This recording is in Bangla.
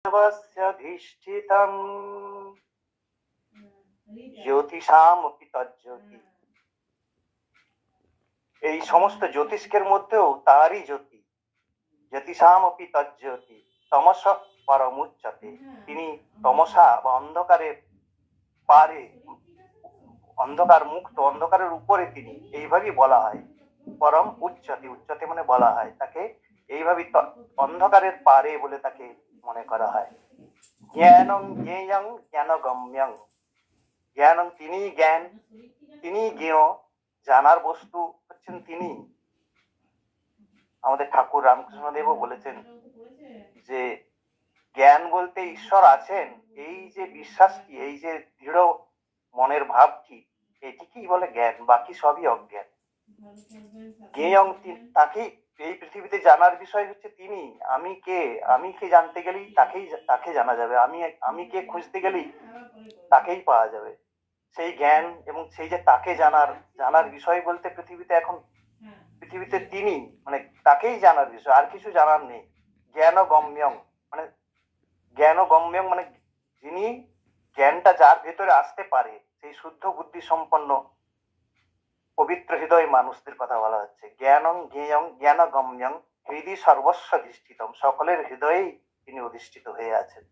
সর্বস্যাধিষ্ঠিতং জ্যোতিষামপি তজ্জ্যোতি। এই সমস্ত জ্যোতিষ্কের মধ্যেও তারই জ্যোতি। জ্যোতিষামপি তজ্জ্যোতি তমস পরমুচ্যতে। তিনি তমসা বা অন্ধকারের পারে, অন্ধকার মুক্ত, অন্ধকারের উপরে তিনি, এইভাবেই বলা হয়। পরম উচ্চতে, উচ্চতে মানে বলা হয় তাকে এইভাবে, অন্ধকারের পারে বলে তাকে মনে করা হয়। জ্ঞানং জ্ঞেয়ং জ্ঞানগম্যং। জ্ঞানং তিনি জ্ঞান, তিনি জ্ঞেয়, জানার বস্তু হচ্ছেন তিনি। আমাদের ঠাকুর রামকৃষ্ণদেবও বলেছেন যে জ্ঞান বলতে ঈশ্বর আছেন, এই যে বিশ্বাসটি, এই যে দৃঢ় মনের ভাবটি, এটিকেই বলে জ্ঞান, বাকি সবই অজ্ঞান। জ্ঞেয়ং, তাকে এই পৃথিবীতে জানার বিষয় হচ্ছে তিনি। আমি কে, আমি কে জানতে গেলেই তাকে জানা যাবে। আমি কে খুঁজতে গেলেই তাকেই পাওয়া যাবে। সেই জ্ঞান এবং সেই যে তাকে জানার বিষয় বলতে পৃথিবীতে তিনি, মানে তাকেই জানার বিষয়, আর কিছু জানার নেই। জ্ঞানগম্যং মানে জ্ঞানগম্যং মানে যিনি, জ্ঞানটা যার ভেতরে আসতে পারে, সেই শুদ্ধ বুদ্ধি সম্পন্ন পবিত্র হৃদয় মানুষদের কথা বলা হচ্ছে। জ্ঞানং জ্ঞেয়ং জ্ঞানগম্যং হৃদি সর্বস্ব অধিষ্ঠিতম। সকলের হৃদয়েই তিনি অধিষ্ঠিত হয়ে আছেন।